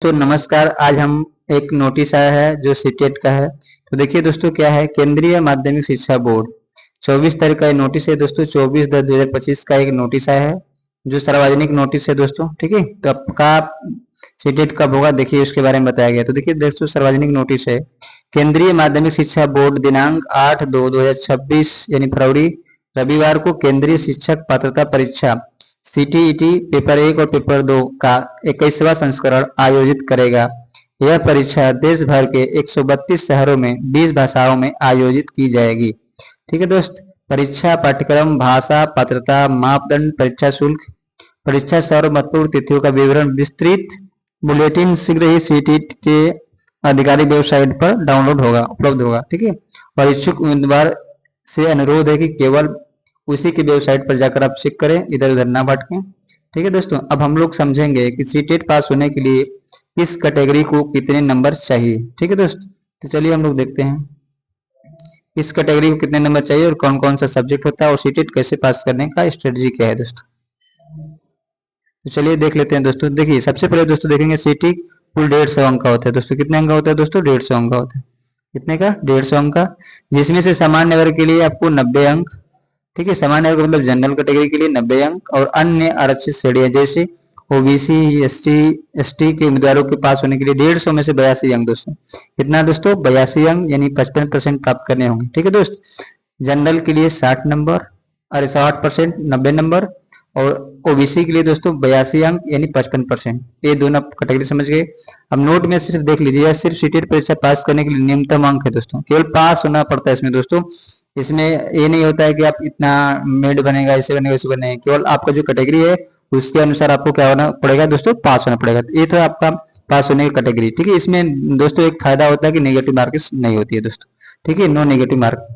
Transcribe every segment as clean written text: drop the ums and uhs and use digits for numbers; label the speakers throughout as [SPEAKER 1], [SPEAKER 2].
[SPEAKER 1] तो नमस्कार। आज हम एक नोटिस आया है जो सीटेट का है। तो देखिए दोस्तों क्या है, केंद्रीय माध्यमिक शिक्षा बोर्ड 24 तारीख का ये नोटिस है दोस्तों। 24/10/2025 का एक नोटिस आया है जो सार्वजनिक नोटिस है दोस्तों। ठीक है, तो आपका सीटेट कब होगा देखिए उसके बारे में बताया गया। तो देखिए दोस्तों सार्वजनिक नोटिस है, केंद्रीय माध्यमिक शिक्षा बोर्ड दिनांक 8/2/2026 यानी फरवरी रविवार को केंद्रीय शिक्षक पात्रता परीक्षा सीटीईटी पेपर 1 और पेपर 2 का 21वां संस्करण आयोजित करेगा। यह परीक्षा देश भर के 132 शहरों में 20 भाषाओं में आयोजित की जाएगी। ठीक है दोस्त, परीक्षा पाठ्यक्रम, भाषा, पात्रता, मापदंड, परीक्षा शुल्क, परीक्षा सर्व महत्वपूर्ण तिथियों का विवरण, विस्तृत बुलेटिन शीघ्र ही सीटीईटी के आधिकारिक वेबसाइट पर डाउनलोड होगा, उपलब्ध होगा। ठीक है, और इच्छुक उम्मीदवार से अनुरोध है कि केवल उसी की वेबसाइट पर जाकर आप चेक करें, इधर उधर ना भटकें। ठीक है दोस्तों, अब हम लोग समझेंगे कि सीटेट पास होने के लिए इस कैटेगरी को कितने नंबर चाहिए। ठीक है दोस्त, तो चलिए हम लोग देखते हैं इस कैटेगरी को कितने नंबर चाहिए और कौन कौन सा सब्जेक्ट होता है और सीटेट कैसे पास करने का स्ट्रेटजी क्या है दोस्तों। तो चलिए देख लेते हैं दोस्तों। देखिए सबसे पहले दोस्तों देखेंगे सीटी कुल 150 अंक का होता है दोस्तों। कितने अंक का होता है दोस्तों? 150 अंक का होता है। कितने का? 150 अंक का, जिसमें से सामान्य वर्ग के लिए आपको 90 अंक। ठीक है, सामान्य वर्ग मतलब जनरल कैटेगरी के लिए 90 अंक और अन्य आरक्षित श्रेणियां जैसे ओबीसी, एसटी, एसटी के उम्मीदवारों के पास होने के लिए 150 में से 82 अंक दोस्तों। कितना दोस्तों? 82 अंक यानी 55% प्राप्त करने होंगे। ठीक है दोस्त, जनरल के लिए 60 नंबर, अरे 60% 90 नंबर, और ओबीसी के लिए दोस्तों 82 अंक यानी 55%। ये दोनों कैटेगरी समझ गए। अब नोट में सिर्फ देख लीजिए, यह सिर्फ सीटेट परीक्षा पास करने के लिए न्यूनतम अंक है दोस्तों, केवल पास होना पड़ता है इसमें दोस्तों। इसमें ये नहीं होता है कि आप इतना मेड बनेगा, ऐसे बनेगा, वैसे बनेगा। केवल आपका जो कैटेगरी है उसके अनुसार आपको क्या होना पड़ेगा दोस्तों? पास होना पड़ेगा। ये तो आपका पास होने की कैटेगरी। ठीक है, इसमें दोस्तों एक फायदा होता है कि नेगेटिव मार्क्स नहीं होती है दोस्तों। ठीक है, नो नेगेटिव मार्क।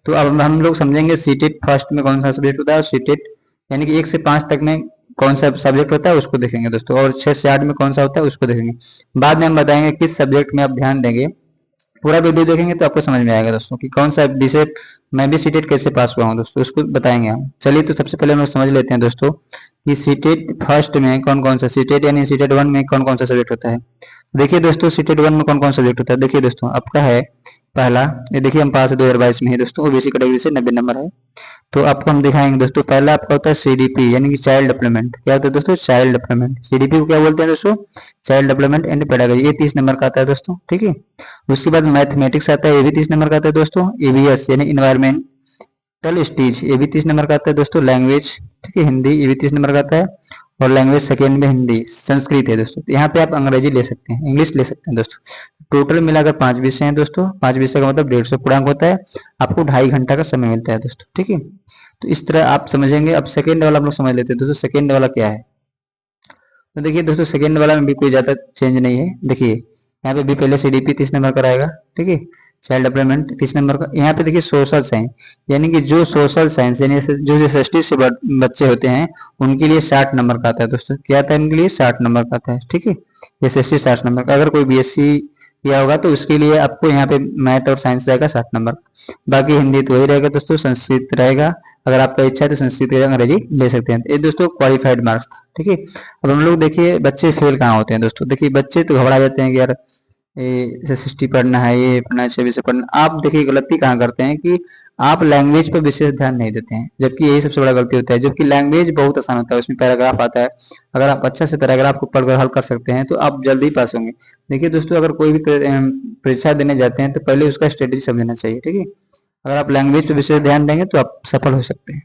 [SPEAKER 1] तो अब हम लोग समझेंगे सीटेट फर्स्ट में कौन सा सब्जेक्ट होता है, और सीटेट यानी कि 1 से 5 तक में कौन सा सब्जेक्ट होता है उसको देखेंगे दोस्तों, और 6 से 8 में कौन सा होता है उसको देखेंगे। बाद में हम बताएंगे किस सब्जेक्ट में आप ध्यान देंगे। पूरा वीडियो देखेंगे तो आपको समझ में आएगा दोस्तों कि कौन सा विषय मैं भी सीटेट कैसे पास हुआ हूँ दोस्तों, उसको बताएंगे हम। चलिए तो सबसे पहले हम लोग समझ लेते हैं दोस्तों कि सीटेट फर्स्ट में कौन कौन सा, सीटेट यानी सीटेट 1 में कौन कौन सा सब्जेक्ट होता है। देखिए दोस्तों सीटेट 1 में कौन कौन सा सब्जेक्ट होता है। देखिए दोस्तों आपका है पहला, ये देखिए हम पास 2022 में है दोस्तों, ओबीसी कैटेगरी से 90 नंबर है। तो आपको हम दिखाएंगे दोस्तों, पहला आपका होता है सीडीपी यानी कि चाइल्ड डेवलपमेंट। क्या होता है दोस्तों? Child development. सीडीपी को क्या बोलते हैं दोस्तों? Child development and pedagogy. ये 30 नंबर का आता है दोस्तों। ठीक है, उसके बाद मैथमेटिक्स आता है, ये भी 30 नंबर का आता है दोस्तों। ईवीएस यानी इन्वायरमेंटल स्टीज, ये भी 30 नंबर का आता है दोस्तों। लैंग्वेज, ठीक है, हिंदी, ये भी 30 नंबर का आता है। और लैंग्वेज सेकेंड में हिंदी, संस्कृत है दोस्तों। तो यहाँ पे आप अंग्रेजी ले सकते हैं, इंग्लिश ले सकते हैं दोस्तों। टोटल मिलाकर 5 विषय हैं दोस्तों। 5 विषय का मतलब 150 पूर्णांक होता है। आपको 2.5 घंटा का समय मिलता है दोस्तों। ठीक है, तो इस तरह आप समझेंगे। अब सेकेंड वाला हम लोग समझ लेते हैं दोस्तों, सेकेंड वाला क्या है। तो देखिए दोस्तों सेकेंड वाला में भी कोई ज्यादा चेंज नहीं है। देखिए यहाँ पे भी पहले सीडीपी 30 नंबर का रहेगा। ठीक है, चाइल्ड डेवलपमेंट 30 नंबर का। यहाँ पे देखिए सोशल साइंस, यानी कि जो सोशल साइंस यानी जो एसएसटी से बच्चे होते हैं उनके लिए 60 नंबर का आता है दोस्तों। क्या आता है उनके लिए? 60 नंबर का आता है। ठीक है, एसएसटी 60 नंबर का। अगर कोई बीएससी किया होगा तो उसके लिए आपको यहाँ पे मैथ और साइंस रहेगा 60 नंबर। बाकी हिंदी तो वही रहेगा दोस्तों, संस्कृत रहेगा। अगर आपका इच्छा है तो संस्कृत या अंग्रेजी ले सकते हैं। ये दोस्तों क्वालिफाइड मार्क्स था। ठीक है, अब हम लोग देखिए बच्चे फेल कहाँ होते हैं दोस्तों। देखिए बच्चे तो घबरा जाते हैं कि यार एसएसटी पढ़ना है, ये पढ़ना है, 26 से पढ़ना। आप देखिए गलती कहाँ करते हैं कि आप लैंग्वेज पर विशेष ध्यान नहीं देते हैं, जबकि यही सबसे बड़ा गलती होता है। जबकि लैंग्वेज बहुत आसान होता है, उसमें पैराग्राफ आता है। अगर आप अच्छा से पैराग्राफ को पढ़कर हल कर सकते हैं तो आप जल्दी पास होंगे। देखिए दोस्तों अगर कोई भी परीक्षा देने जाते हैं तो पहले उसका स्ट्रेटेजी समझना चाहिए। ठीक है, अगर आप लैंग्वेज पर विशेष ध्यान देंगे तो आप सफल हो सकते हैं।